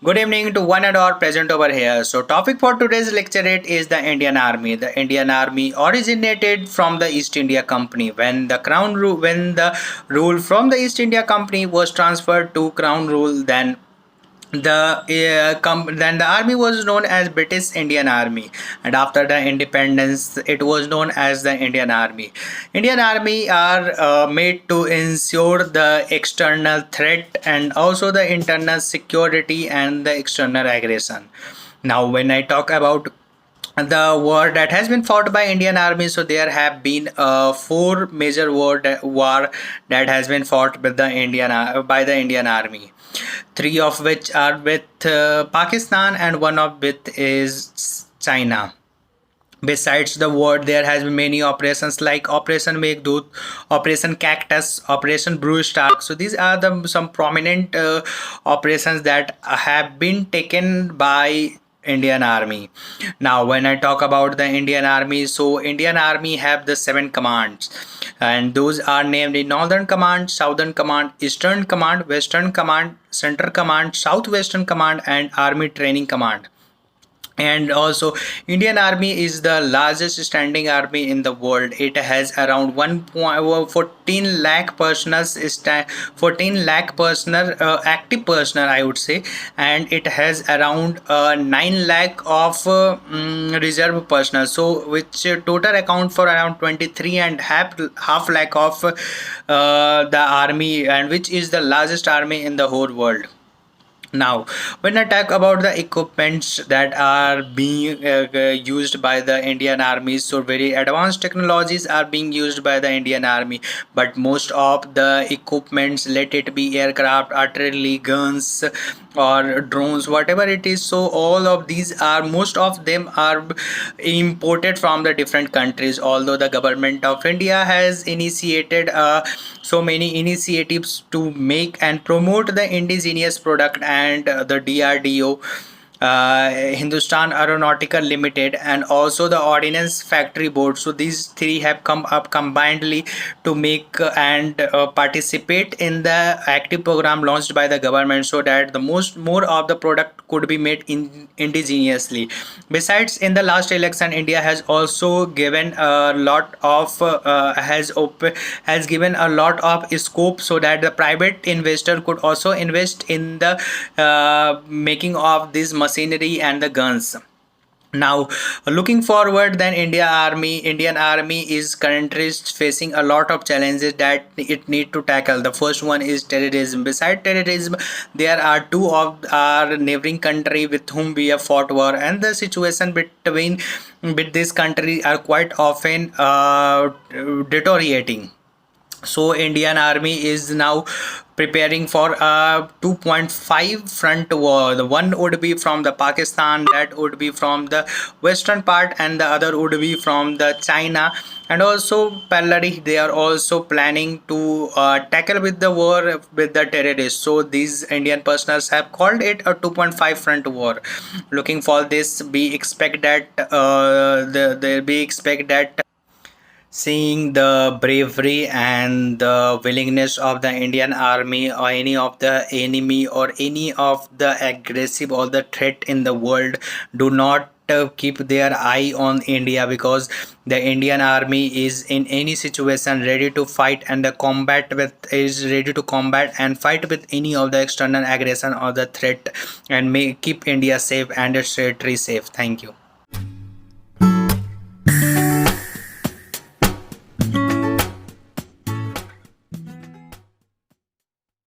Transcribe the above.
Good evening to one and all present over here. So, topic for today's lecturette is the Indian Army. The Indian Army originated from the East India Company. When the rule from the East India Company was transferred to Crown rule, then the army was known as British Indian Army, and after the independence it was known as the Indian Army. Indian Army are made to ensure the external threat and also the internal security and the external aggression. Now when I talk about the war that has been fought by Indian Army, so there have been four major war that has been fought with the by the Indian Army, three of which are with Pakistan and one of which is China. Besides the war, there has been many operations like Operation Meghdut, Operation Cactus, Operation Blue Star. So these are the some prominent operations that have been taken by Indian Army. Now, when I talk about the Indian Army, so Indian Army have the seven commands, and those are named in Northern Command, Southern Command, Eastern Command, Western Command, Central Command, Southwestern Command, and Army Training Command. And also Indian Army is the largest standing army in the world. It has around 1.14 lakh personnel, 14 lakh personnel, active personnel I would say, and it has around 9 lakh of reserve personnel, so which total account for around 23 and half lakh of the army, and which is the largest army in the whole world. Now, when I talk about the equipments that are being used by the Indian Army, so very advanced technologies are being used by the Indian Army, but most of the equipments, let it be aircraft, artillery, guns, or drones, whatever it is, so all of these are, most of them are imported from the different countries. Although the government of India has initiated so many initiatives to make and promote the indigenous product, and the DRDO, Hindustan Aeronautical Limited, and also the Ordnance Factory Board. So these three have come up combinedly to make and participate in the active program launched by the government, so that the more of the product could be made indigenously. Besides, in the last election, India has also given a lot of has given a lot of scope, so that the private investor could also invest in the making of this machinery and the guns. Now, looking forward, then Indian Army is currently facing a lot of challenges that it need to tackle. The first one is terrorism. Beside terrorism, there are two of our neighboring country with whom we have fought war, and the situation between with this country are quite often deteriorating. So Indian Army is now preparing for a 2.5 front war. The one would be from the Pakistan, that would be from the western part, and the other would be from the China. And also parallelly they are also planning to tackle with the war with the terrorists. So these Indian personnel have called it a 2.5 front war. Looking for this, we expect that seeing the bravery and the willingness of the Indian Army, or any of the enemy, or any of the aggressive or the threat in the world, do not keep their eye on India, because the Indian Army is in any situation ready to fight and ready to combat and fight with any of the external aggression or the threat, and may keep India safe and its territory safe. Thank you.